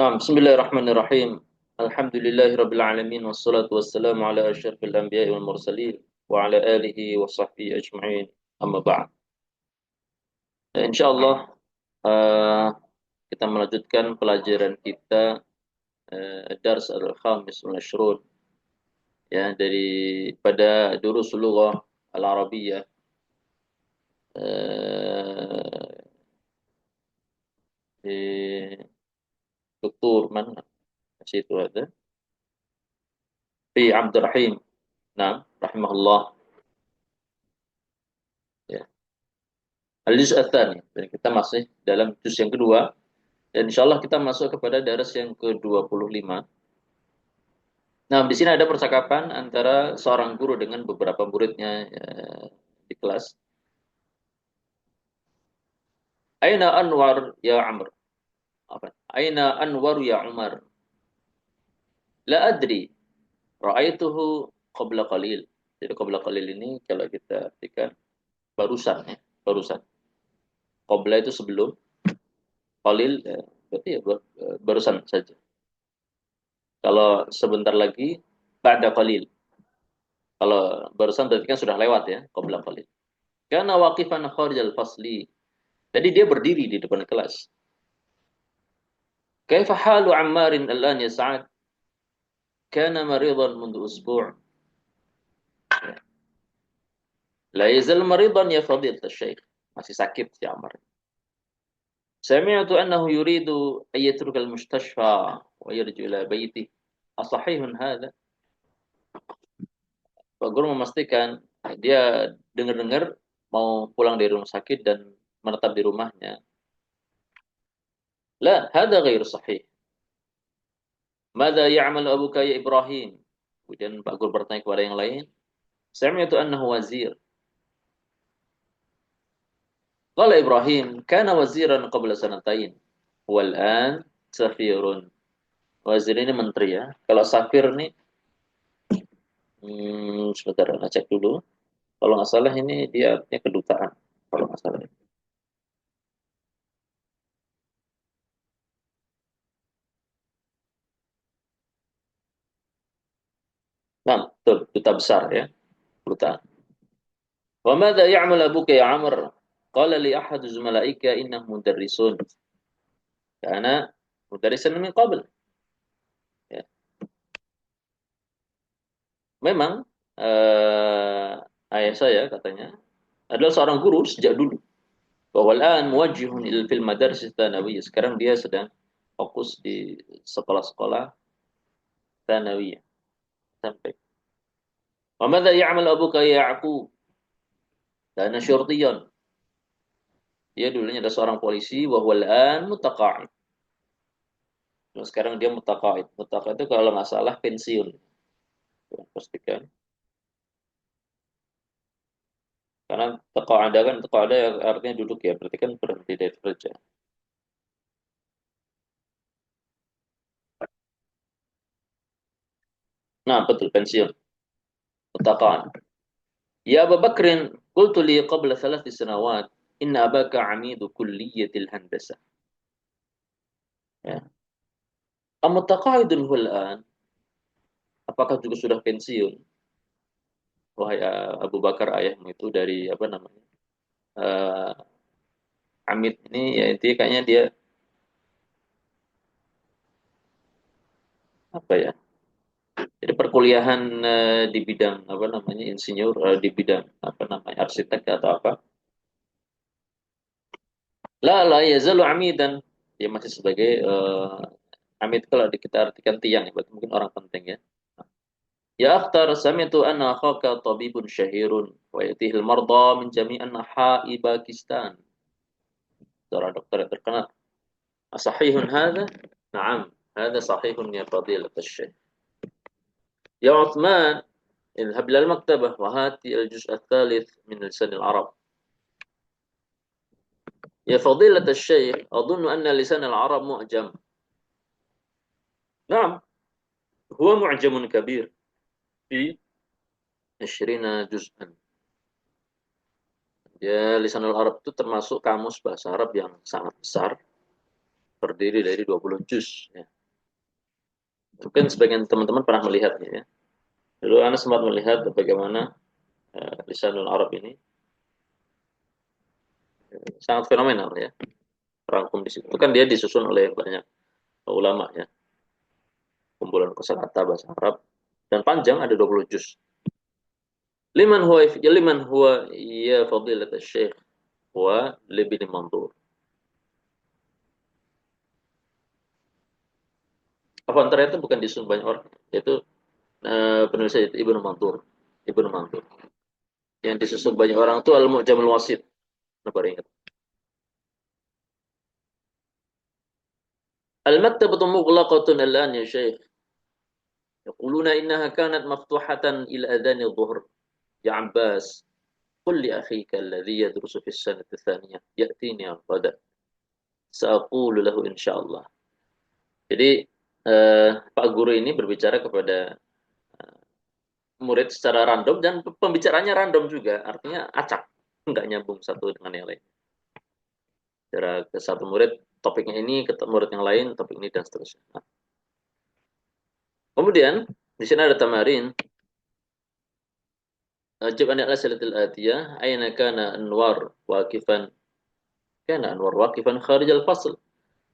نعم بسم الله الرحمن الرحيم الحمد لله رب العالمين والصلاة والسلام على أشرف الأنبياء والمرسلين وعلى آله وصحبه أجمعين أما بعد إن شاء الله uh, kita melanjutkan pelajaran kita Dars Al-Khamis wal Ashrun ya pada Durus Lughah Al-Arabiyah uh, di Dr. mana situ ada fi Abdurrahim nah rahimahullah ya. Al-Juz' Ats-Tsani. Dan kita masih dalam juz yang kedua. Dan insya Allah kita masuk kepada daras yang ke-25. Nah, di sini ada percakapan antara seorang guru dengan beberapa muridnya di kelas. Aina Anwar ya Amr? Apa? Aina Anwar ya Umar? La adri. Ra'aituhu qabla qalil. Jadi qabla qalil ini kalau kita artikan barusan ya, barusan. Qabla itu sebelum, qalil berarti ya barusan saja. Kalau sebentar lagi, ba'da qalil. Kalau barusan berarti kan sudah lewat ya, qabla qalil. Kana waqifan kharijal fasli. Jadi dia berdiri di depan kelas. Kaifa halu Ammarin al-an ya Sa'ad? Kana maridan mundu usbu'. La yazal maridan ya fadilat syekh. Masih sakit si Ammar. Sami'tu annahu yuridu an yatruka al-mustashfa wa yarji ila baitih. Asahihun hadha? Pak Guru memastikan dia dengar-dengar mau pulang dari rumah sakit dan menetap di rumahnya. La, hada ghair sahih. Mada ya'mal abuka ya Ibrahim? Kemudian Pak Guru bertanya kepada yang lain. Sami'tu annahu wazir. Qala Ibrahim, kana waziran qabla sanatain. Wal an safirun. Wazir ini menteri ya. Kalau safir nih, sebentar, saya cek dulu. Kalau nggak salah ini dia artinya kedutaan. Kalau nggak salah. Nah, betul, duta besar ya. Kedutaan. Wa madza ya'mal abuka ya Amr? Qala li ahad zumalaika innahum mudarrisun. Kana mudarrisan min qabl. Ya. Memang ayah saya katanya adalah seorang guru sejak dulu. Bahwa al muwajjihun fil madaris tsanawiyah. Sekarang dia sedang fokus di sekolah-sekolah tsanawiyah. Sampai. Wa madza ya'mal abuka ya Ya'qub? Kana syurtiyan. Dia dulunya adalah seorang polisi wa huwal an mutaqa'id. Nah, sekarang dia mutaqa'id. Mutaqa'id itu kalau nggak salah pensiun. Pastikan. Karena taqa'ada kan taqa'ada artinya duduk ya, berarti kan berhenti dari kerja. Nah, betul pensiun. Mutaqa'id. Ya Abu Bakrin, qultu li qabla 3 sanawat, inna abaka amidu kulliyatil handasah. Ya. Amutaqa'idun huwal an? Apakah juga sudah pensiun? Wahai Abu Bakar ayahmu itu dari apa namanya? Uh, Amid ini ya itu kayaknya dia apa ya? Jadi perkuliahan di bidang apa namanya insinyur di bidang apa namanya arsitek atau apa? La yazalu amidan. Dia masih sebagai amid kalau kita artikan tiang ya, berarti mungkin orang penting ya. Ya akhtar sami'tu anna akhaka tabibun syahirun wa yatihil marda min jami' anha'i Pakistan. Seorang dokter yang terkenal. Asahihun hadha? Naam, hadha sahihun ya fadilat asy-syekh. Ya Uthman, اذهب إلى المكتبة وهات الجزء الثالث من لسان العرب. يا فضيلة الشيخ أظن أن لسان العرب معجم. نعم، هو معجم كبير في 20 جزءا. Ya, lisanul Arab itu termasuk kamus bahasa Arab yang sangat besar. terdiri dari 20 juz. Ya. Mungkin sebagian teman-teman pernah melihatnya ya. Dulu Anda sempat melihat bagaimana lisanul Arab ini sangat fenomenal ya. Rangkum di situ. Itu kan dia disusun oleh banyak ulama ya. Kumpulan kosakata bahasa Arab dan panjang ada 20 juz. Liman huwa ya fadilat syekh wa libni mandur. Avantar itu bukan disusun banyak orang, yaitu penulis itu Ibnu Mandur. Ibnu Mandur. Yang disusun banyak orang itu Al-Mu'jamul Wasit. Nah, baru ingat. Al-maktabatu mughlaqatun al-an ya Syekh. Yaquluna innaha kanat maftuhatan ila adhan adh-dhuhr. Ya Abbas, qul li akhika alladhi yadrusu fi as-sanati ats-thaniyah ya'tini al-qada. Sa'aqulu lahu insyaallah. Jadi Pak Guru ini berbicara kepada murid secara random dan pembicaranya random juga, artinya acak, nggak nyambung satu dengan yang lain. Cara ke satu murid topiknya ini, ke murid yang lain topik ini dan seterusnya. Nah, kemudian di sini ada tamarin. Ajib an al-as'ilatil atiyah, aina kana Anwar waqifan? Kana Anwar waqifan kharij al-fasl.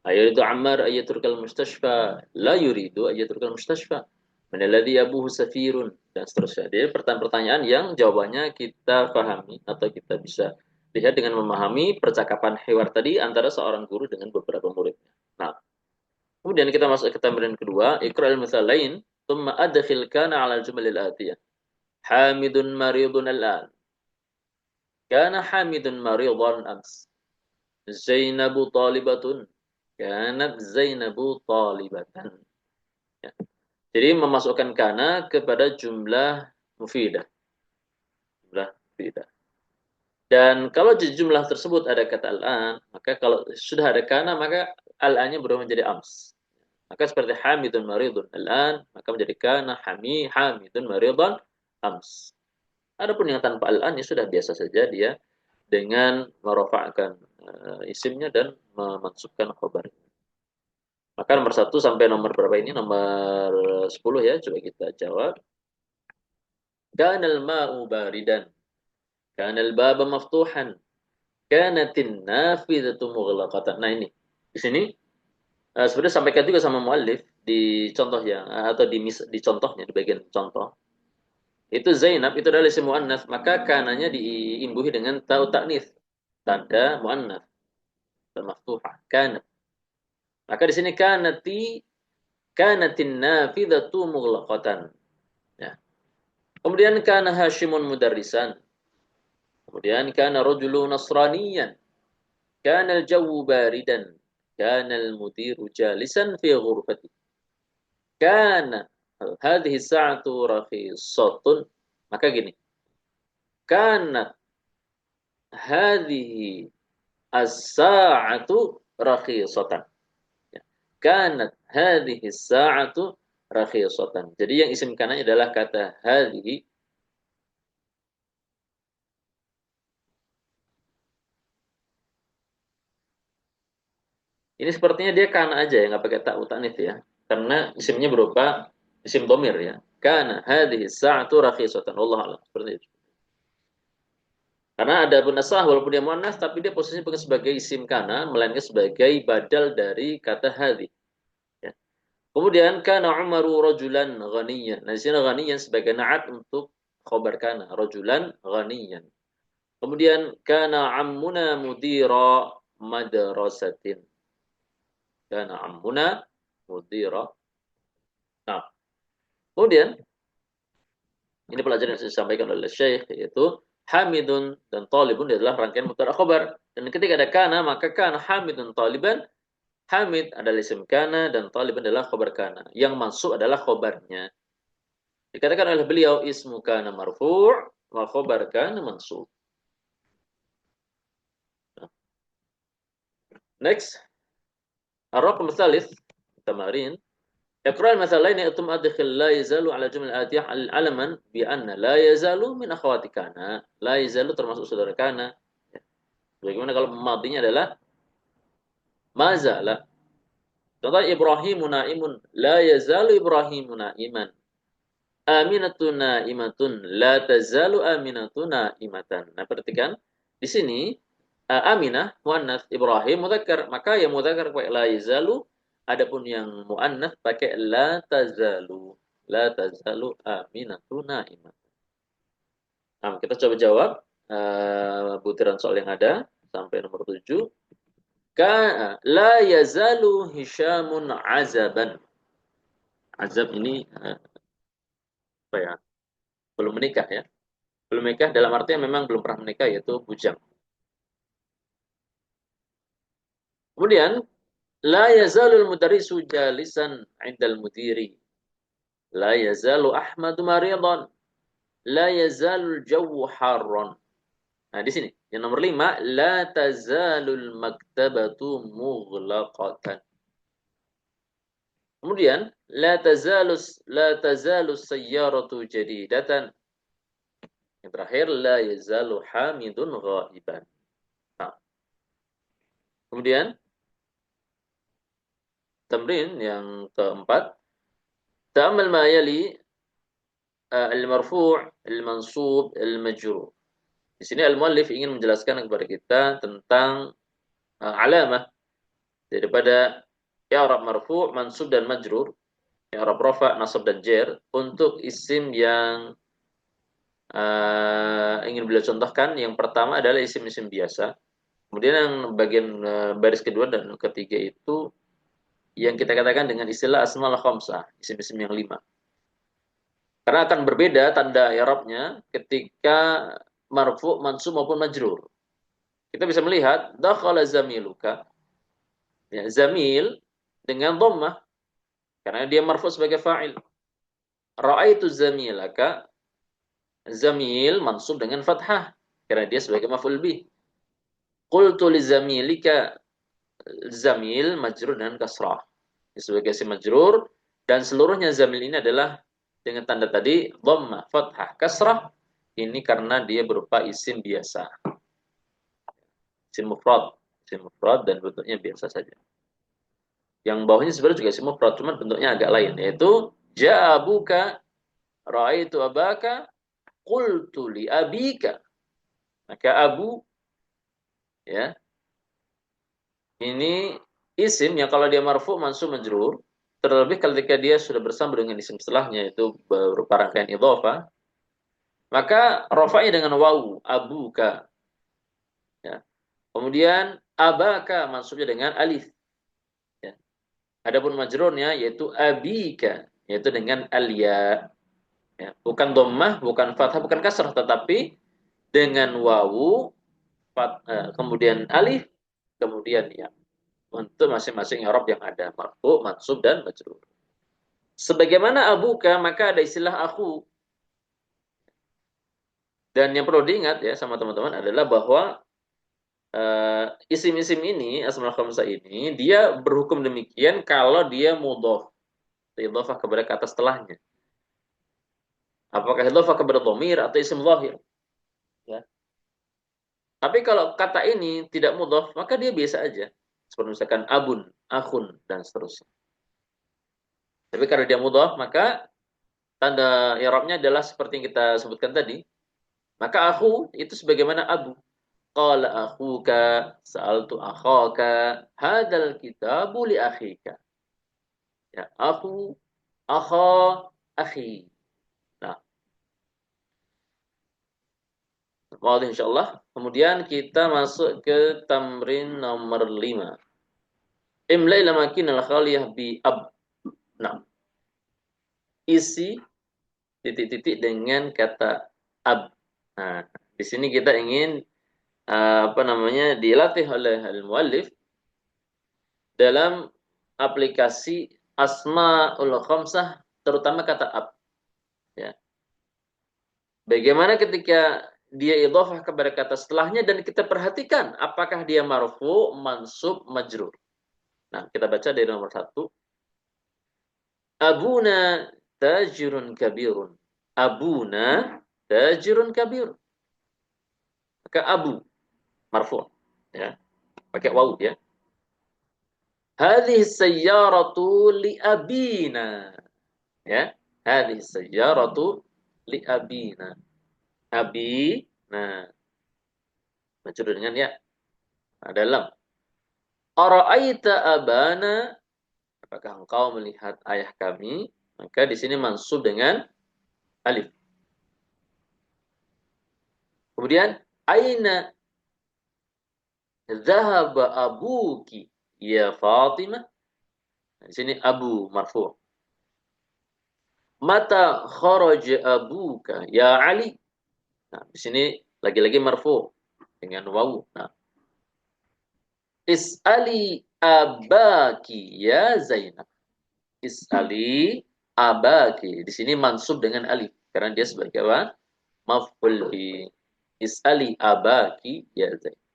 Ayuridu Ammar ayatrukal mustashfa? La yuridu ayatrukal mustashfa. Man alladhi abuhu safirun dan seterusnya. Dia pertanyaan-pertanyaan yang jawabannya kita pahami atau kita bisa lihat dengan memahami percakapan hiwar tadi antara seorang guru dengan beberapa muridnya. Nah, kemudian kita masuk ke tamrin kedua, iqra'il mithalain, thumma adkhil kana 'ala al-jumal al-atiyah. Hamidun maridun al-an. Kana Hamidun maridan ams. Zainabu talibatun. Kanat Zainabu talibatan. Ya. Jadi memasukkan kana kepada jumlah mufidah. Jumlah mufidah. Dan kalau di jumlah tersebut ada kata al-an, maka kalau sudah ada kana, maka al-annya berubah menjadi ams. Maka seperti Hamidun maridun al-an, maka menjadi kana Hamidun maridan ams. Adapun yang tanpa al-an ya sudah biasa saja dia dengan merofakkan isimnya dan memansubkan khobarnya. Maka nomor 1 sampai nomor berapa ini? Nomor 10 ya, coba kita jawab. Kanal ma'u baridan. Kanal baba maftuhan. Kanatin nafidatu mughlaqatan. Nah ini, di sini sebenarnya sampaikan juga sama muallif di contoh yang atau di contohnya di bagian contoh. Itu Zainab itu adalah isim muannats, maka kananya diimbuhi dengan tau ta'nits, tanda muannats, maftuhah, kanat. Maka di sini kanatin nafidatu mughlaqatan. Ya. Kemudian kana Hashimun mudarrisan. Kemudian kana rajulun nasraniyan. Kana al-jawu baridan. Kana al-mudiru jalisan fi ghurfati. Kana hadhihi sa'atu rakhisatun. Maka gini. Kana hadhihi as-sa'atu rakhisatan. Kanat hadhihi sa'atu rakhisatan. Jadi yang isim kananya adalah kata hadhihi. Ini sepertinya dia kana aja ya, nggak pakai ta'u ta'nits ya. Karena isimnya berupa isim domir ya. Kana hadhihi sa'atu rakhisatan. Allah alam. Seperti itu. Karena ada bunasah walaupun dia muannas tapi dia posisinya bukan sebagai isim kana melainkan sebagai badal dari kata hadhi. Ya. Kemudian kana Umaru rajulan ghaniyan. Nah, di sini ghaniyan sebagai na'at untuk khobar kana, rajulan ghaniyan. Kemudian kana ammuna mudira madrasatin. Kana ammuna mudira. Nah, kemudian ini pelajaran yang saya sampaikan oleh Syekh yaitu Hamidun dan Talibun adalah rangkaian mubtada khobar. Dan ketika ada kana maka kana Hamidun Taliban. Hamid adalah isim kana dan Talib adalah khobar kana. Yang masuk adalah khobarnya. Dikatakan oleh beliau ismu kana marfu' wa khobar kana mansub. Next. Ar-raqam tsalits tamarin. Iqra' al-mathalaini atum adkhil la yazalu ala jumlah atiyah al-alaman bi anna la yazalu min akhwati kana. La yazalu termasuk saudara kana. Bagaimana kalau madinya adalah mazala? Contoh Ibrahimu naimun, la yazalu Ibrahimu naiman. Aminatun naimatun, la tazalu aminatun naimatan. Nah, perhatikan di sini Aminah muannats, Ibrahim mudzakkar, maka yang mudzakkar pakai la yazalu, adapun yang muannats pakai la tazalu. La tazalu aminatun naimatan. Nah, kita coba jawab butiran soal yang ada sampai nomor 7. La yazalu Hisyamun azaban. Azab ini apa ya? Belum menikah ya. Belum menikah dalam artian memang belum pernah menikah, yaitu bujang. Kemudian la yazalul mudarrisu jalisan 'indal mudiri. La yazalu Ahmadu maridan. La yazalul jawwu harron. Nah, di sini yang nomor 5, la tazalul maktabatu mughlaqatan. Kemudian la tazalus sayyaratu jadidatan. Yang terakhir la yazalu hamidun ghaiban. Nah, kemudian tamrin yang keempat, ta'ammal ma yali al-marfu', al-mansub, al-majrur. Di sini al-muallif ingin menjelaskan kepada kita tentang alamah daripada i'rab marfu', mansub dan majrur, i'rab rafa', nasab dan jar untuk isim yang ingin beliau contohkan. Yang pertama adalah isim-isim biasa. Kemudian yang bagian baris kedua dan ketiga itu yang kita katakan dengan istilah asmaul khamsah, isim-isim yang 5. Karena akan berbeda tanda i'rabnya ketika marfu, mansub maupun majrur. Kita bisa melihat dakhala zamiluka. Ya, zamil dengan dhammah karena dia marfu sebagai fa'il. Ra'aitu zamilaka, zamil mansub dengan fathah karena dia sebagai maf'ul bih. Qultu li zamilika, zamil majrur dengan kasrah. Sebagai isim majrur dan seluruhnya zamil ini adalah dengan tanda tadi dhammah, fathah, kasrah. Ini karena dia berupa isim biasa. Isim mufrad dan bentuknya biasa saja. Yang bawahnya sebenarnya juga isim mufrad, cuman bentuknya agak lain, yaitu ja'a abuka, ra'aitu abaka, qultu li abika. Maka abu ya, ini isim yang kalau dia marfu, mansub, majrur, terlebih ketika dia sudah bersambung dengan isim setelahnya itu berupa rangkaian idhofah, maka rafa'nya dengan wawu, abuka. Ya. Kemudian abaka mansubnya dengan alif. Ya. Adapun majrurnya yaitu abika, yaitu dengan alya. Ya. Bukan dhammah, bukan fathah, bukan kasrah, tetapi dengan wawu, kemudian alif, kemudian ya. Untuk masing-masing i'rab yang ada, marfu, mansub dan majrur. Sebagaimana abuka, maka ada istilah aku. Dan yang perlu diingat ya sama teman-teman adalah bahwa isim-isim ini, asmaul khamsah ini, dia berhukum demikian kalau dia mudhof, idhofah kepada kata setelahnya. Apakah idhofah kepada dhamir atau isim zahir? Ya. Tapi kalau kata ini tidak mudhof, maka dia biasa aja. Seperti misalkan abun, akhun, dan seterusnya. Tapi kalau dia mudhof, maka tanda i'rabnya adalah seperti yang kita sebutkan tadi. Maka aku itu sebagaimana abu. Qala akhuka, sa'altu akhaka, hadzal kitabu li akhika. Ya, aku, akha, akhi. Nah, mau insyaallah. Kemudian kita masuk ke tamrin nomor 5. Imla ila makin al-khaliyah bi ab. Nah, isi titik-titik dengan kata ab. Nah, di sini kita ingin dilatih oleh al-muallif dalam aplikasi asmaul khamsah, terutama kata ab. Ya. Bagaimana ketika dia idhofah kepada kata setelahnya dan kita perhatikan apakah dia marfu, mansub, majrur. Nah, kita baca dari nomor 1. Abuna tajirun kabirun. Abuna tajirun kabir. Maka abu marfu, ya. Pakai wawu ya. Hadhihi sayyaratu li abina. Ya. Hadhihi sayyaratu li abina. Abi. Nah, majrur dengan ya. Ada lam. Ara'aita abana. Apakah engkau melihat ayah kami? Maka di sini mansub dengan alif. Kemudian aina dhahaba abuki ya Fatimah. Nah, di sini abu marfu. Mata kharaja abuka ya Ali. Nah, di sini lagi-lagi marfu dengan wawu. Nah, is'ali abaki ya Zainab. Is'ali abaki. Di sini mansub dengan alif karena dia sebagai apa? Maf'ul bi. Is'ali abaki ya Zainab.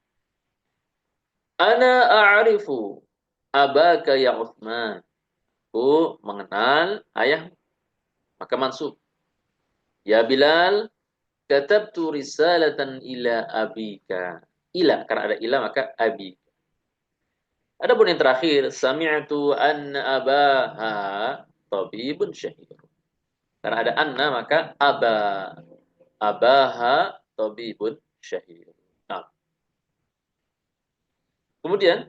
Ana a'rifu abaka ya Uthman. Aku mengenal ayah, maka mansub. Ya Bilal, katabtu risalatan ila abika. Ila, karena ada ila maka abi. Adapun yang terakhir, sami'tu anna abaha tabibun syahir. Karena ada anna maka aba. Abaha tabibun syahir. Nah, kemudian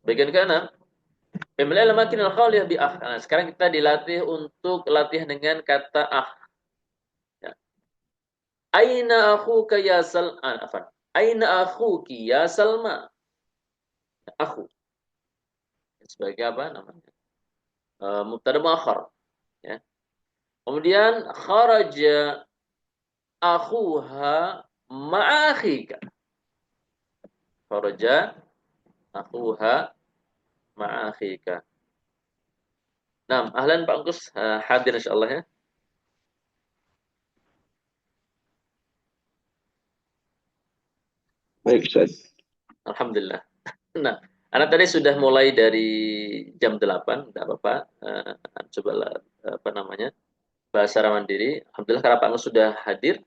bagian kanan, pemilihan makin al-khaliyah bi ah. Nah, sekarang kita dilatih untuk latihan dengan kata ah. Ya. Aina akhuka ya Salman? Afan. Aina akhuki ya Salma? Akhu. Sebagai apa namanya? Mubtada muakhar. Ya. Kemudian kharaja akhuha ma'akhika. Kharaja akhuha ma'akhika. Nah, ahlan Pak Angkus, hadir insyaallah ya. Baik, Ustaz. Alhamdulillah. Nah, anak tadi sudah mulai dari jam 8, enggak apa-apa. Cobalah apa namanya? Bahasa Mandiri. Alhamdulillah karena Pak Angkus sudah hadir,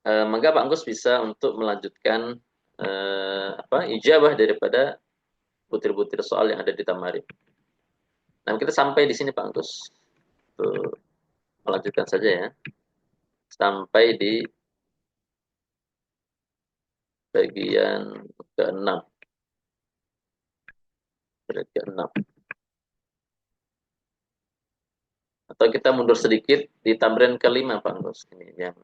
maka Pak Angkus bisa untuk melanjutkan apa? Ijabah daripada butir-butir soal yang ada di Tamarin. Nah, kita sampai di sini Pak Angkus. Tuh, melanjutkan saja ya. Sampai di bagian ke-6. Bagian ke-6. Atau kita mundur sedikit di tamrin ke-5 Pak Angkus. Ini yang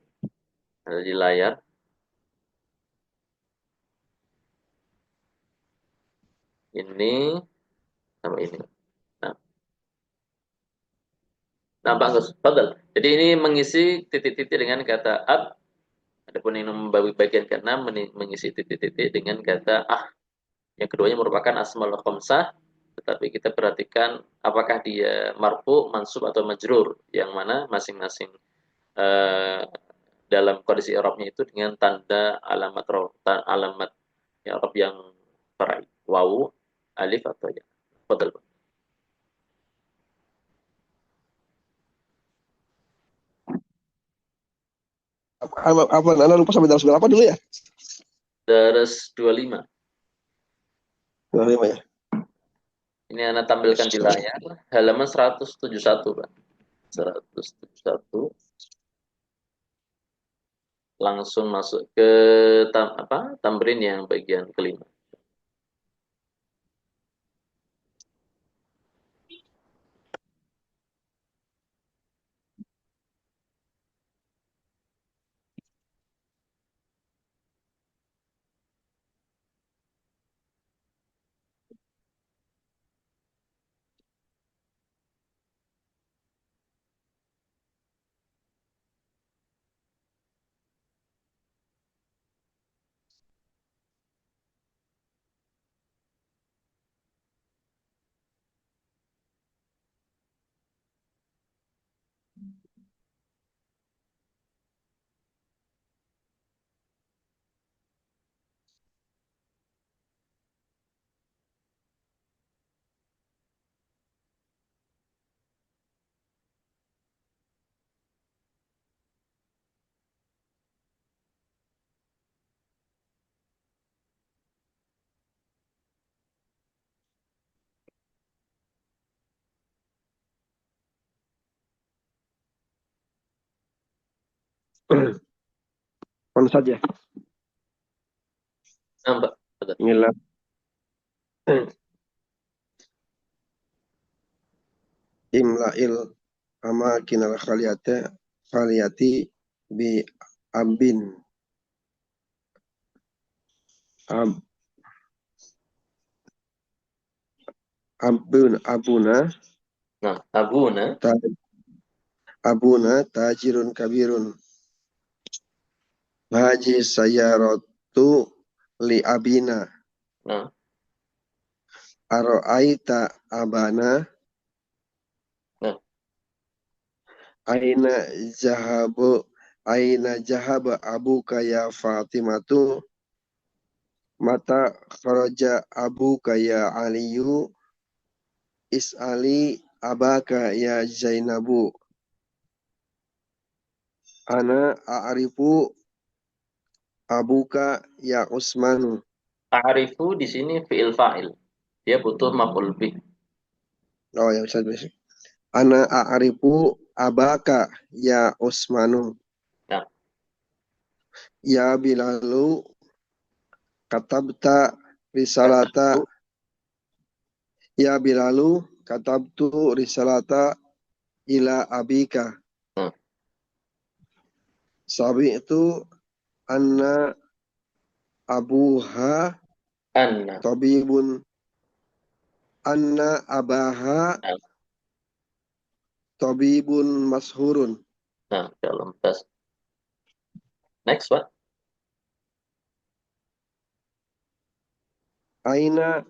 ada di layar. Ini sama ini. Nah, nah Pak Angkus, fadal. Jadi ini mengisi titik-titik dengan kata ab. Adapun yang membagi bagian ke-6 mengisi titik-titik dengan kata ah. Yang keduanya merupakan asmaul khamsah, tetapi kita perhatikan apakah dia marfu, mansub atau majrur, yang mana masing-masing eh, dalam kondisi i'rabnya itu dengan tanda alamat alamat i'rab yang farai, wawu, alif atau ya. Fadal. Apa, Anda lupa sampai dalam berapa dulu ya? Daras 25. 25 ya. Ini Anda tampilkan di layar halaman 171, Pak. 171 langsung masuk ke tamrin yang bagian kelima. Mana saja. Nampak. Betul. Inilah imla'il amakinal khaliyati bi abin ab, abuna Nah, abuna. ta, abuna tajirun kabirun haji sayaratu li abina Nah, aro'aita abana nah. aina jahabu aina jahaba abuka ya Fatimatu mata kharaja abuka ya Aliyu is'ali abaka ya Zainabu ana a'rifu abuka ya Usmanu. A'rifu di sini fi'il fa'il. Dia butuh maf'ul bih. Oh ya bisa. Ana a'rifu abaka ya Usmanu. Nah, Ya Bilalu katabta risalata katabtu. ya Bilalu katabtu risalata ila abika. Nah, Sabi itu anna abuha anna. tabibun anna abaha Nah, tabibun mashurun. nah, dalam tas. Next, Pak. Aina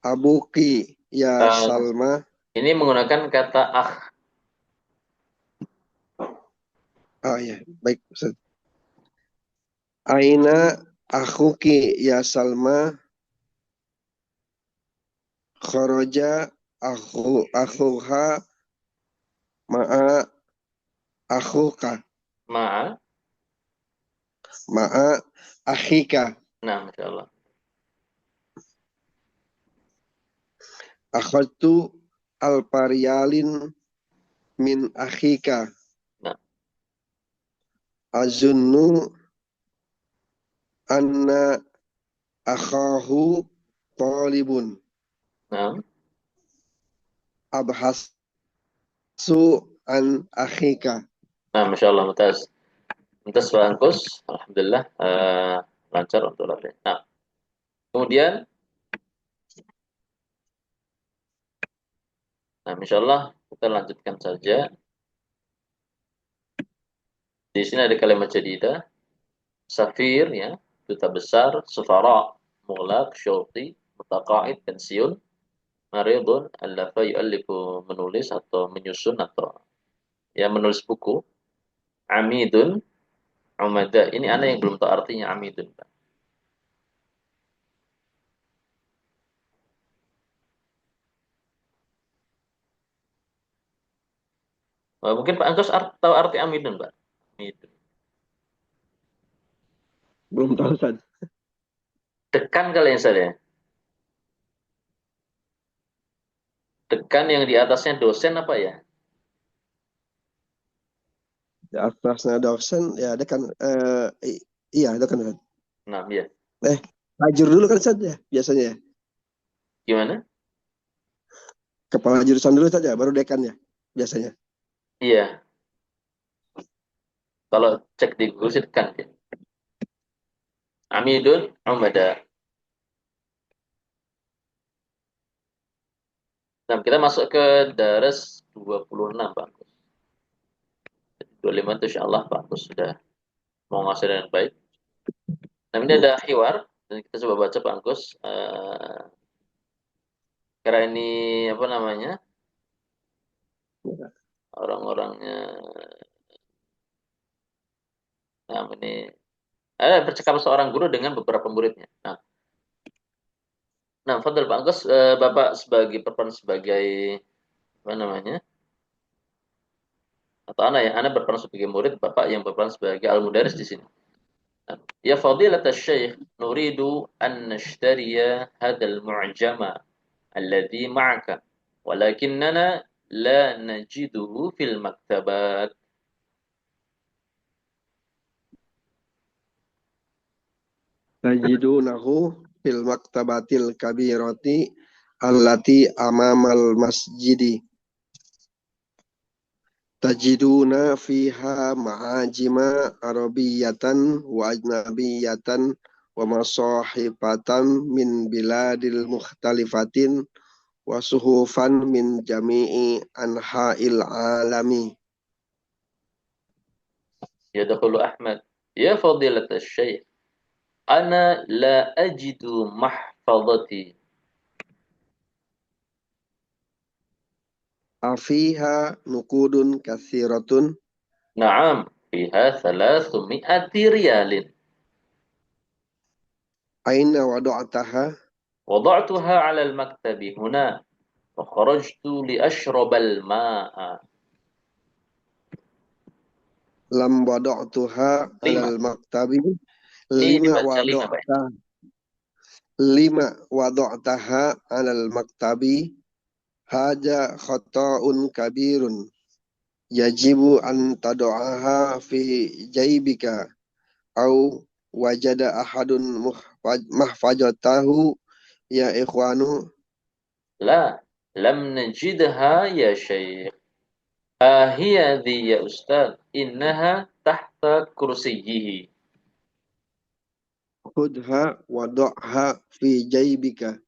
abuki ya Uh, Salma. ini menggunakan kata ah. Ah ya, baik Ustaz. Aina akhuki ya Salma kharaja akhuha ma'a akhuka Ma'a. ma'a akhika Nah, Masya Allah. akhadtu alpariyalin min akhika Nah, azunnu anna akhahu talibun nah, abhasu an akhika. nah, Masya Allah, Mumtaz. Mumtaz, bagus. Alhamdulillah. Lancar untuk latihan. Nah, kemudian, nah, Masya Allah, kita lanjutkan saja. Di sini ada kalimat jadidah. Safir, ya, duta besar. Sufara, mulak, syurti, mutaqaid, pensiun. Maridun, allafa yu'allifu, menulis atau menyusun atau ya menulis buku. Amidun, umada. Ini ana yang belum tahu artinya amidun, Pak. Mungkin Pak Angkos tahu arti amidun, Pak. Amidun. Belum tahu Ustaz. Dekan kali yang saya. Dekan yang di atasnya dosen apa ya? Di atasnya dosen ya ada kan iya ada kan Ustaz. Nah, ya. Tajur dulu kan Ustaz ya biasanya. Gimana? Kepala jurusan dulu saja baru dekannya biasanya. Iya. Kalau cek di Google sih dekan. Ya. Amidun, umada. Nah, kita masuk ke daras 26, Pak. 25 itu insya Allah Pak Agus sudah mau ngasih dengan baik. Nah, ini ada hiwar. Dan kita coba baca Pak Agus. Kira ini apa namanya? Orang-orangnya. Nah, ini ada percakapan seorang guru dengan beberapa muridnya. Nah, Fadil Pak Agus, Bapak sebagai berperan sebagai apa namanya? Atau anak ya, anak berperan sebagai murid, Bapak yang berperan sebagai al-mudaris di sini. Nah, ya Fadilat Syekh, nuridu an nashtariya hadzal mu'jama alladhi ma'aka, walakinnana la najiduhu fil maktabat. tajidunahu fil maktabatil kabirati allati amamal masjidi. Tajiduna fiha ma'ajima arabiyatan wa ajnabiyatan wa masahifatan min biladil mukhtalifatin wa suhufan min jami'i anha'il alami. يدخل أحمد: يا فضيلة الشيخ، أنا لا أجد محفظتي. Afiha nukudun kathiratun. نعم، فيها 300 ريال. Aina wadu'ataha. وضعتها على المكتب هنا وخرجت لأشرب الماء. Lam wadu'tuha lima alal maktabi. ini Lima dibaca lima, Pak. wadu'taha alal maktabi. Haja khata'un kabirun. Yajibu an tadu'aha fi jaibika. Au wajada ahadun mahfajatahu ya ikhwanu. لا، لم نجدها يا شيخ. هي ذي يا أستاذ، إنها تحت كرسيه. Khudha wadu'ha fi jaibika.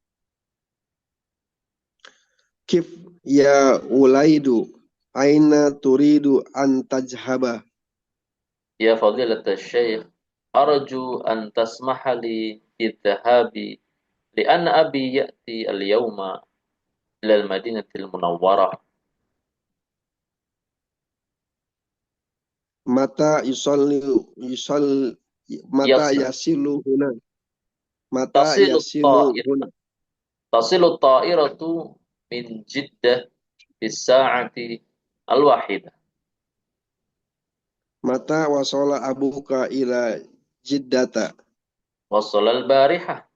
Kif ya ulaidu. Aina turidu an tajhaba. يا فضيلة الشيخ، أرجو أن تسمح لي بالذهاب، لأن أبي يأتي اليوم إلى المدينة المنورة. Mata mata يصل yasilu huna. Mata تصل yasilu الطائرة huna. تصل الطائرة من جدة في الساعة 1. Mata wasala abuka ila jiddata. وصل البارحة.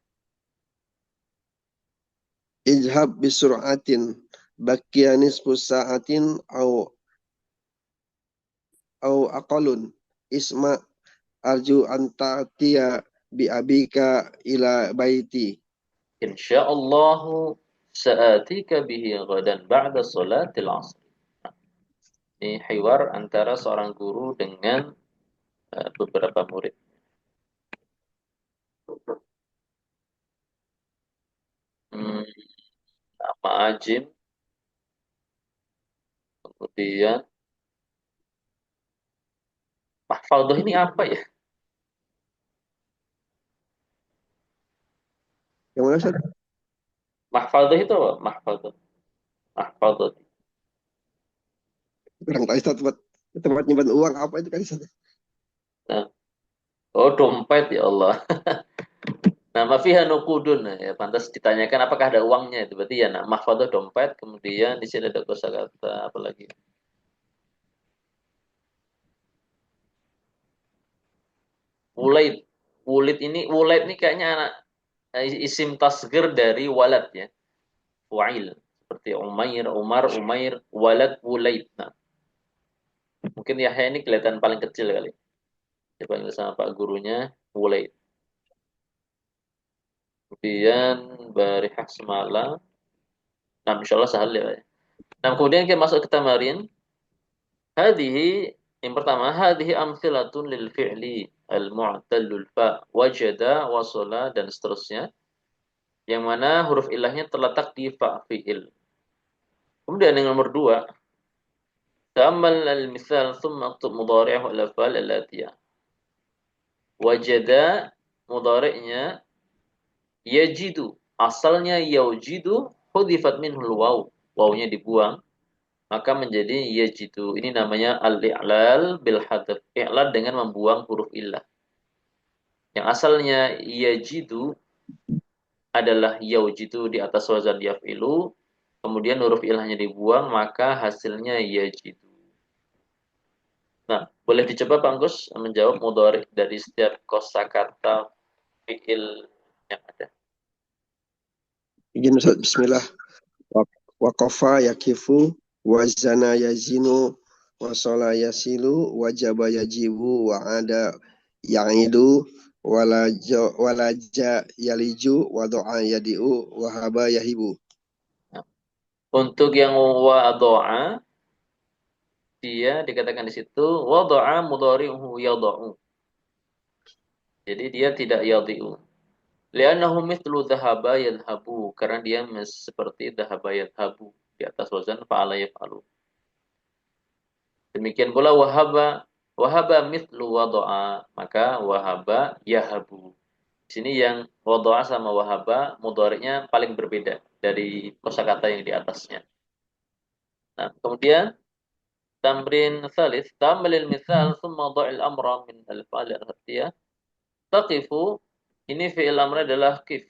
Ijhab bisur'atin. Bakia nisfu sa'atin au aqalun. Isma arju an ta'tiya bi abika ila baiti. إن شاء الله سآتيك به غدا بعد صلاة العصر. Ini hiwar antara seorang guru dengan beberapa murid. Nama Ajim, kemudian mahfadhah ini apa ya? Yang mana Ustaz? Mahfadhah itu apa? Mahfadhah. Mahfadhah. Kurang tahu Ustaz, tempat nyimpan uang apa itu kan Ustaz? Nah, oh dompet, ya Allah. Nah, mafiha nuqudun, ya pantas ditanyakan apakah ada uangnya itu. Berarti ya, nah, mahfadhah dompet, kemudian di sini ada kosakata apa lagi? Wulaid. Wulaid ini kayaknya anak isim tasgir dari walad ya. Wa'il. Seperti Umair, Umar, Umair, walad, Wulaid. Nah, mungkin Yahya ini kelihatan paling kecil kali. Dipanggil sama pak gurunya Wulaid. Kemudian Barihah semalam. Nah, insya Allah sahal ya. Nah, kemudian kita masuk ke tamarin. Hadhihi, yang pertama, hadhihi amthilatun lil fi'li al-mu'tallul fa, wajada, wasala, dan seterusnya. Yang mana huruf ilahnya terletak di fa fi'il. Kemudian yang nomor 2, ta'ammal al-mithal thumma aktub mudhari'ahu al-af'al al-atiyah. Wajada mudhari'nya yajidu, asalnya yaujidu, hudhifat minhul waw, wawnya dibuang, maka menjadi yajidu. Ini namanya al-i'lal bil hadf, i'lal dengan membuang huruf illah. Yang asalnya yajidu adalah yaujidu di atas wazan yaf'ilu, kemudian huruf ilahnya dibuang, maka hasilnya yajidu. Nah, boleh dicoba Pak Anggus menjawab mudhari dari setiap kosakata fi'il yang ada. Izin Ustaz, bismillah. Waqafa yakifu, wazana yazinu, wasala yasilu, wajaba yajibu, wa'ada ya'idu, walaja yaliju wado'a yadi'u wahaba yahibu. Nah, untuk yang wado'a, dia dikatakan di situ wado'a mudhari'uhu yada'u. Jadi dia tidak yadhi'u. Li'annahu mithlu dhahaba yadhabu. Karena dia seperti dhahaba yadhabu. Di atas wazan fa'ala yaf'alu. Demikian pula wahaba. Wahaba mithlu wado'a. Maka wahaba yahabu. Di sini yang wado'a sama wahaba mudhari'nya paling berbeda dari kosakata yang di atasnya. Nah, kemudian tamrin thalith, ta'ammalil mithal thumma dha'il amra min al-fa'al al-atiyah. Taqifu, ini fi'il amr adalah kif.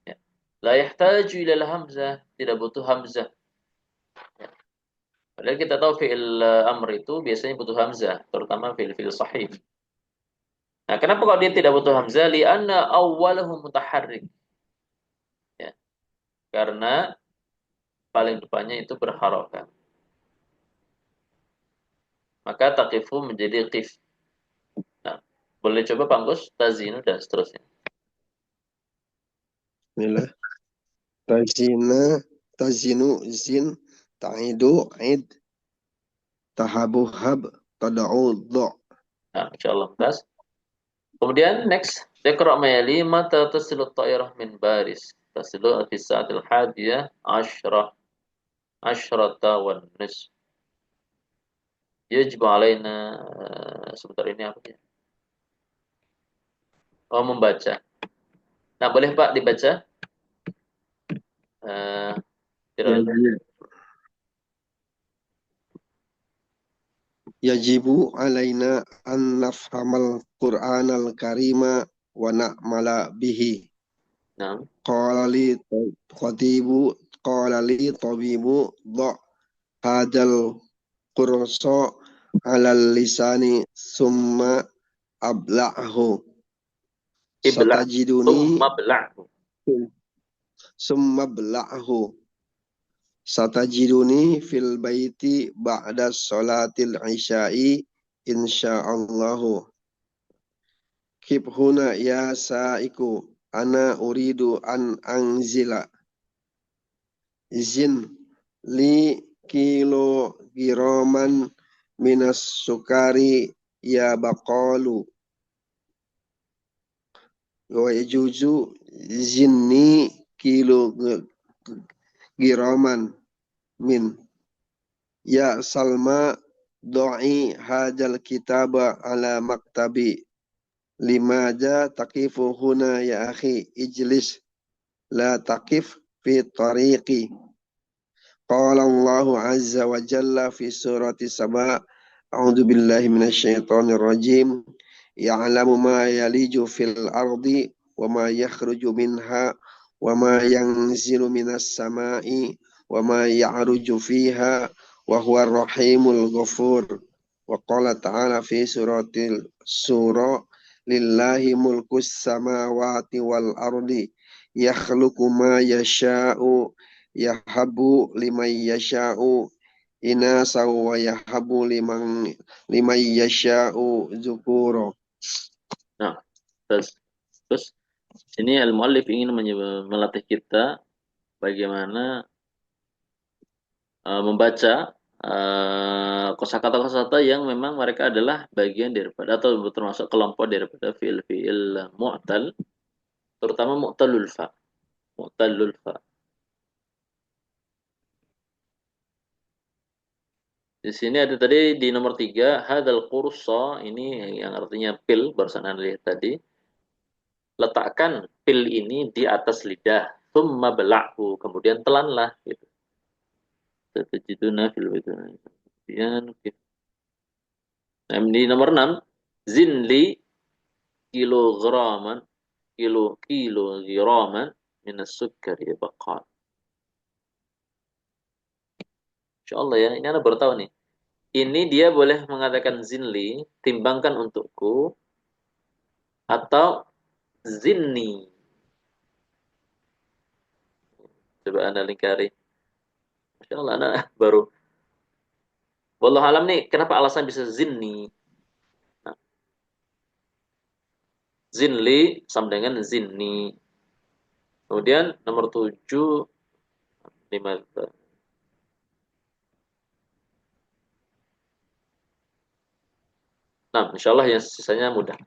Ya. La yahtaju ila hamzah, tidak butuh hamzah. Ya. Padahal kita tahu fi'il amr itu biasanya butuh hamzah, terutama fi'il sahih. Nah, kenapa kalau dia tidak butuh hamzah? Li'anna awwalahu mutaharrik. Ya. Karena paling depannya itu berharokat. Maka taqifu menjadi qif. Nah, boleh coba Pak Gus, tazinu dan seterusnya. Bismillah. Tazinu zin, ta'idu id, tahabu hab, tada'u do'. Nah, insyaallah tas. Kemudian next, iqra' ma yali mata tasilu at-ta'irah min baris. Tasilu fi sa'atil hadiyah asyrata wan nisf. Yajib alaina sebentar ini apa ya? Oh, membaca. Nah, boleh Pak dibaca? Eh, Ya, yajibu alaina an nafhamal Qur'anal karima wa na'mala bihi. nah, Qala li khatibu qala li tabibu dha hadal qursa alal lisani summa abla'hu ibla' satajiduni thumma bla'hu. summa abla'hu satajiduni fil baiti ba'da sholatil isya'i insyaallahu. Kibhuna ya sa'iku ana uridu an anzila izin li kilo giroman minas sukari ya baqalu wa yajuzu zinni kilo giroman min ya Salma do'i hajal kitaba ala maktabi limaja taqifu huna ya akhi ijlis la taqif fi tariqi. Qala Allah azza wa jalla fi surati Saba, a'udzu billahi minasyaitonir rajim. Ya'lamu ma yaliju fil ardi wa ma yakhruju minha wa ma yanzilu minas sama'i wa ma ya'ruju fiha wa huwa ar-rahimul ghafur. Wa qala ta'ala fi surah lillahi mulkus samawati wal ardi yakhluqu ma yasha'u yahabu liman yasha'u inasa wa yahabu liman yasha'u dzukura. Nah, terus ini al-muallif ingin melatih kita bagaimana membaca kosakata-kosakata yang memang mereka adalah bagian daripada atau termasuk kelompok daripada fiil-fiil mu'tal, terutama mu'talul fa. Mu'talul fa. Di sini ada tadi di nomor 3, hadal qursa, ini yang artinya pil, barusan Anda lihat tadi. Letakkan pil ini di atas lidah, thumma bela'hu, kemudian telanlah gitu. Tajiduna fil bidun. Kemudian di nomor 6, zinli kilograman kilograman minas sukari baqal. Insyaallah ya, ini Anda baru tahu nih. Ini dia boleh mengatakan zinli, timbangkan untukku, atau zinni. Coba Anda lingkari. Masya Allah, Anda baru. Wallahu alam nih, kenapa alasan bisa zinni? Nah, Zinli sama dengan zinni. Kemudian nomor 7 lima. Nah, insyaallah yang sisanya mudah.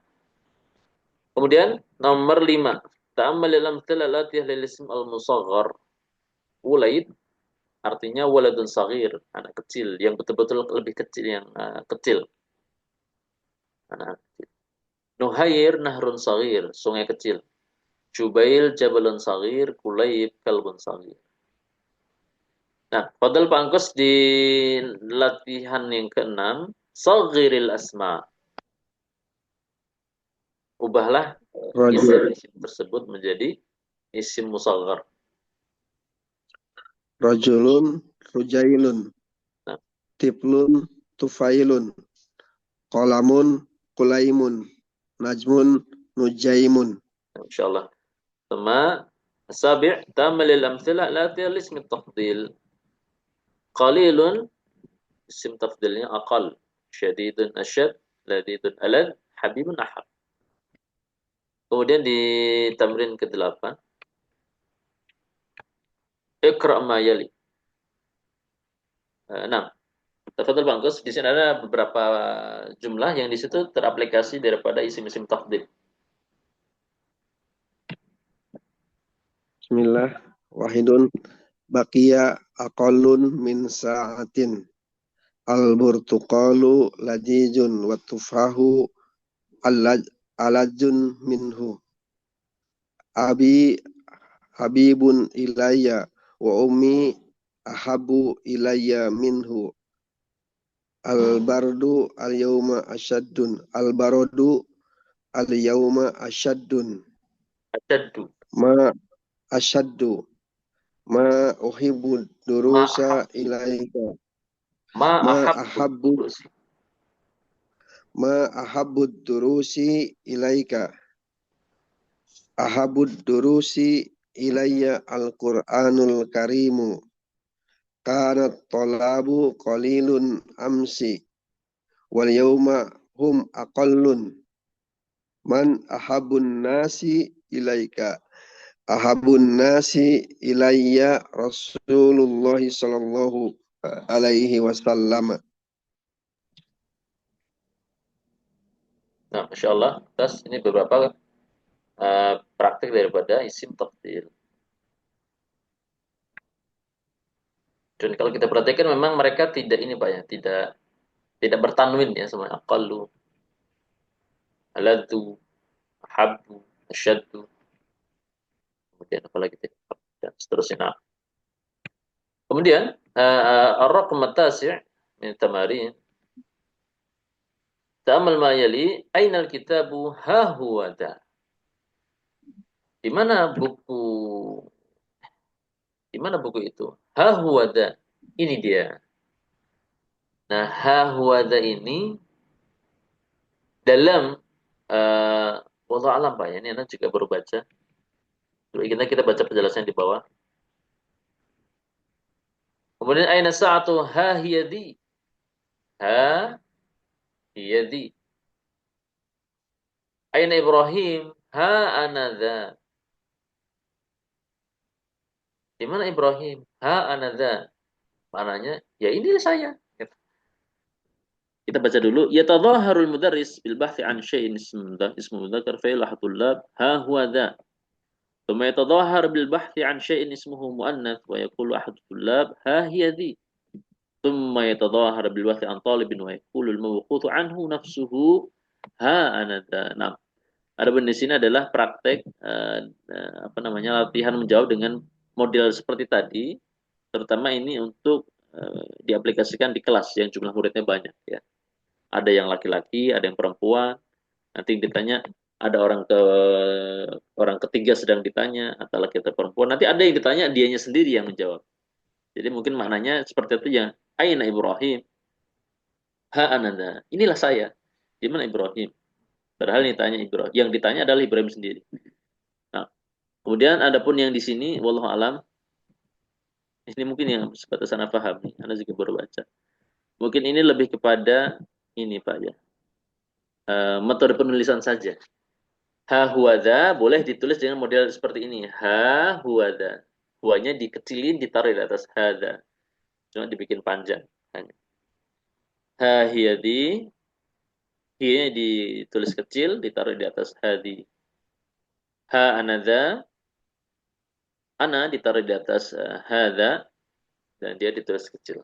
Kemudian nomor 5. Ta'ammal al-amthila latih lil ism al-musaghar. Wulaid artinya waladun saghir, anak kecil yang betul-betul lebih kecil yang kecil. Anak kecil. Nuhair nahrun saghir, sungai kecil. Jubail jabalun saghir, Kulayb kalbun saghir. Nah, fadal pangkus di latihan yang keenam, saghiril asma. Ubahlah Rajul, isim-isim tersebut menjadi isim musaghar. rajulun, rujailun, Nah, tiflun, tufailun, qalamun, kulaimun, najmun, nujaimun. insyaallah. ثم السابع تأمل الأمثلة الآتية لاسم التفضيل. قليل اسم تفضيلnya أقل. شديد أشد. لذيذ ألذ. حبيب أحب. Kemudian di tamrin ke-8, Iqra' ma yali. 6. Tafadhol Bang Gus, di sini ada beberapa jumlah yang di situ teraplikasi daripada isim-isim tafdhil. Bismillah. Wahidun, baqiya aqallun min sa'atin. Al-burtuqalu ladijun wa tufahu alajun minhu. Abi habibun ilayya wa ummi ahabu ilayya minhu. Al-bardu al-yawma asyaddun. Al-baradu al-yawma asyaddun. Asyaddu. Ma asyaddu. Ma uhibbu Ma durusa ahabbu. ilaika. Ma Ma ahabbu. ahabbu ma ahabbu durusi ilaika. Ahabud durusi ilayya al-Qur'anul karimu. Kanat talabu qalilun amsi. Wal yawma hum aqallun. Man ahabun nasi ilaika. Ahabun nasi ilayya Rasulullah sallallahu alaihi wasallam. Nah, Masya Allah. Terus ini beberapa praktik daripada isim tafdhil. Dan kalau kita perhatikan memang mereka tidak ini Pak ya, tidak bertanwin ya sama aqallu, aladdu, ahabbu, asyaddu, kemudian apa lagi dan seterusnya. Nah, kemudian ar-raqam at-tasi' min tamarin ta'ammal ma yali aina al-kitabu ha huwa da. Di mana buku di mana buku itu? Ha huwa da. Ini dia. Nah, ha huwa da ini dalam wallahu alam Pak ya. Ini anak juga baru baca. Kita baca penjelasan di bawah. Kemudian aina sa'atu ha hiyadi. Ha hiyadi. Aina Ibrahim ha anadha. Di mana Ibrahim? Ha anadha. Maknanya, ya inilah saya. Kita baca dulu. Yatadhaharul mudarris bil bahthi an syai'in ismu mudzakkar fa ilah tullab ha huwa dha. ثم يتظاهر بالبحث عن شيء اسمه مؤنث ويقول أحد الطلاب ها هي ذي. ثم يتظاهر بالبحث عن طالب ويقول الموقوف عنه نفسه ها أنا ذا. Nah, adapun di sini adalah praktek apa namanya latihan menjawab dengan model seperti tadi, terutama ini untuk diaplikasikan di kelas yang jumlah muridnya banyak ya. Ada yang laki-laki, ada yang perempuan. Nanti ditanya ada orang ketiga sedang ditanya atau laki atau perempuan. Nanti ada yang ditanya dianya sendiri yang menjawab. Jadi mungkin maknanya seperti itu ya. Aina Ibrahim? Ha ananda. Inilah saya. Di mana Ibrahim? Padahal yang ditanya Ibrahim. Yang ditanya adalah Ibrahim sendiri. Nah, kemudian adapun yang di sini, wallahu alam, ini mungkin yang sebatas saya paham nih. Anda juga baru baca. Mungkin ini lebih kepada ini Pak ya. Metode penulisan saja. Ha huwadha boleh ditulis dengan model seperti ini. Ha huwadha. Huanya dikecilin, ditaruh di atas hadha. Cuma dibikin panjang. Hanya. Ha hiyadi. Hiyanya ditulis kecil, ditaruh di atas hadi. Ha anadha. Ana ditaruh di atas hadha. Dan dia ditulis kecil.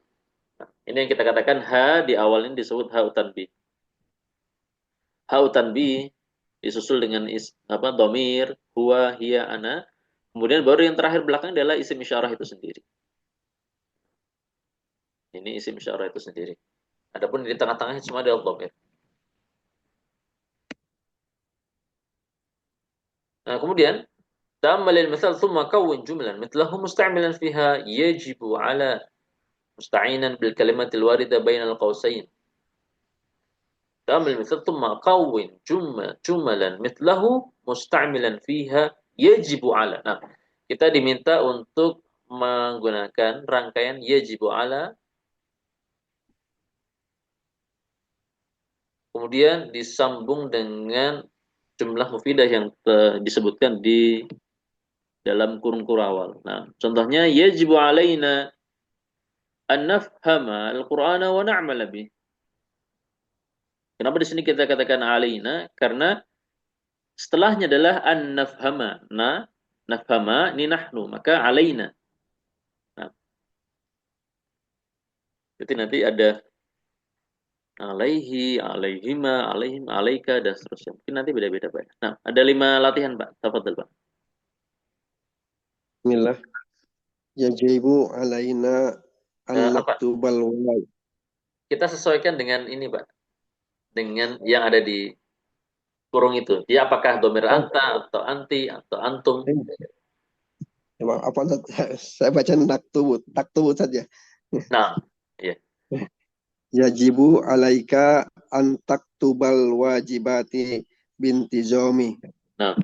Nah, ini yang kita katakan ha di awal ini disebut ha utanbih. Ha utanbih disusul dengan domir, huwa, hiya, ana. Kemudian baru yang terakhir belakang adalah isim isyarah itu sendiri. Ini isim isyarah itu sendiri. Adapun di tengah-tengahnya cuma ada dhamir. Nah, kemudian تأمل المثال ثم كون جملا مثله مستعملا فيها يجب على مستعينا بالكلمات الواردة بين القوسين. تأمل المثال ثم كون جملا مثله مستعملا فيها يجب على. Nah, kita diminta untuk menggunakan rangkaian yajibu ala, kemudian disambung dengan jumlah mufidah yang disebutkan di dalam kurung awal. Nah, contohnya yajibu alaina an nafhama al-Qur'ana wa na'mala bih. Kenapa di sini kita katakan alaina? Karena setelahnya adalah an nafhama. Nah, nafhama ni nahnu, maka alaina. Nah, jadi nanti ada alaihi, alaihima, alaihim, alaika dan seterusnya. Mungkin nanti beda-beda, Pak. Nah, ada 5 latihan, Pak. Tafadhal, Pak. Bismillah. Yajibu alaina an Apa? naktubal wajib. Kita sesuaikan dengan ini, Pak. Dengan yang ada di kurung itu. Dia apakah domir Oh, anta atau anti atau antum? emang apa saya baca naktubut saja. Nah, iya. Yajibu alaika an taktubal wajibati binti zomi. Nah,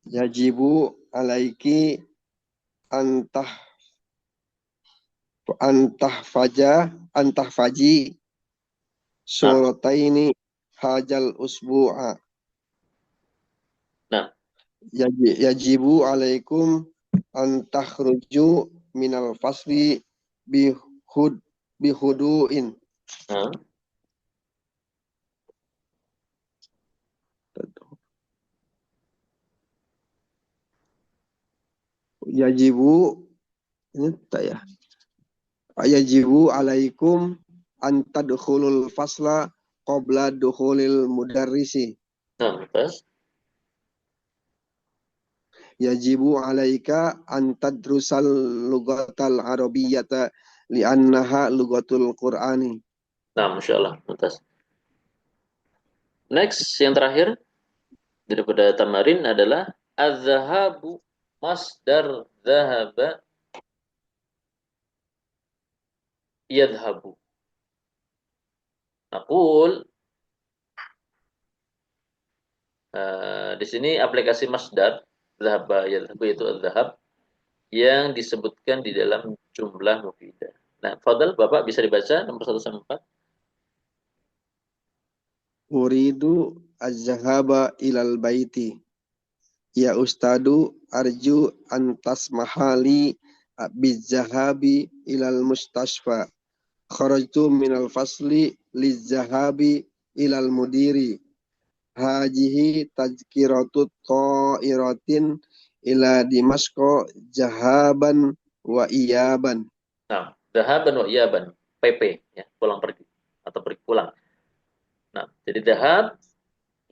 Yajibu alaiki antah antah faji nah, surataini hajal usbu'a. nah, Yajibu alaikum antakhruju minal fasli bihud bihuduin. nah. Yajibu ini tak ya. Yajibu alaikum antadkhulul fasla qabla dukhulil mudarrisi. Nah, terus. Yajibu alaika antadrusal lugatal arabiyyata li'annaha lugatul qur'ani. Nah, Masya Allah. Terus. Next, yang terakhir daripada tamarin adalah az-zahabu masdar zahaba yadhabu. Aqul di sini aplikasi masdar zahaba yadhabu itu az-zahab yang disebutkan di dalam jumlah mufidah. Nah, fadal Bapak bisa dibaca nomor 1 sampai 4. Uridu az-zahaba ilal baiti. Ya ustadu arju antas mahali bizahabi ilal mustashfa. Kharajtu minal fasli lizahabi ilal mudiri. Hajihi tazkiratu ta'iratin ila Dimasko jahaban wa iyaban. Nah, zahaban wa iyaban, PP ya, pulang pergi atau pergi pulang. Nah, jadi zahab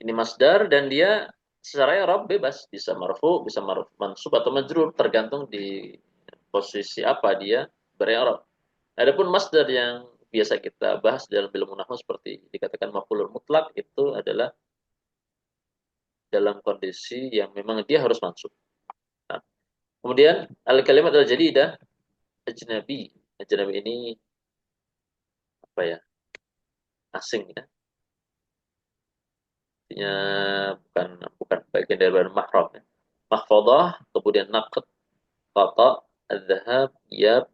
ini masdar dan dia secara i'rab bebas, bisa marfu, bisa mansub atau majrur tergantung di posisi apa dia beri'rab. Adapun masdar yang biasa kita bahas dalam ilmu nahwu seperti dikatakan maf'ulun mutlak itu adalah dalam kondisi yang memang dia harus mansub. Nah, kemudian al-kalimat al-jadidah ajnabi. Ajnabi ini apa ya? Asing ya. Artinya bukan bukan bagian dari mahram ya. Mahfadah, kemudian naqd, qata, adzhab, yab,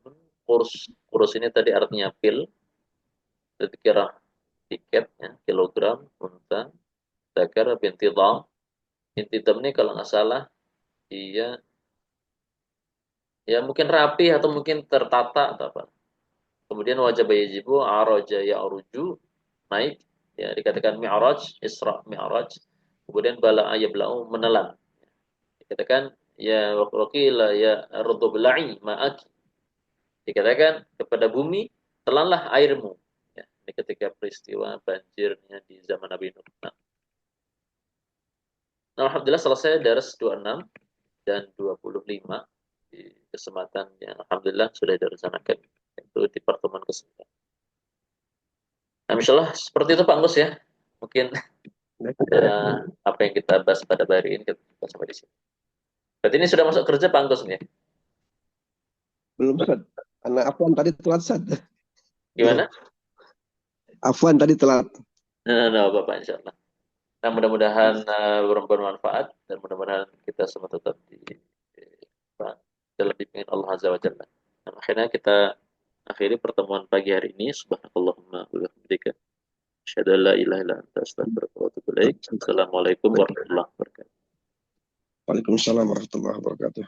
kurs. Kurs ini tadi artinya pil, kira tiket ya, kilogram, unta, Dzakar binti Dham. Binti Dham ini kalau nggak salah dia ya mungkin rapi atau mungkin tertata atau apa. Kemudian wajah yajibu araja ya'ruju, naik, ya dikatakan mi'raj, Isra mi'raj. Kemudian bala'a yabla'u, menelan. Dikatakan ya waqila ya ardubla'i ma'aki. Dikatakan kepada bumi, telanlah airmu. Ya, ini ketika peristiwa banjirnya di zaman Nabi Nuh. Nah, alhamdulillah selesai dars 26 dan 25 di kesempatan yang alhamdulillah sudah direncanakan itu di pertemuan ke-9. Nah, insyaallah seperti itu Pak Gus ya. Mungkin apa yang kita bahas pada hari ini kita sampai di sini. Berarti ini sudah masuk kerja Pak Gus nih ya? Belum Ustaz. Karena Afwan tadi telat Ustaz. Gimana? Afwan tadi telat. Nah, Bapak insyaallah. Nah, mudah-mudahan bermanfaat dan mudah-mudahan kita semua tetap dalam bimbingan Allah Azza wa Jalla. Dan akhirnya kita akhiri pertemuan pagi hari ini. Subhanakallahumma wa bihamdika asyhadu an la ilaha illa anta astaghfiruka wa atubu ilaik. Assalamualaikum warahmatullahi wabarakatuh. Waalaikumsalam warahmatullahi wabarakatuh.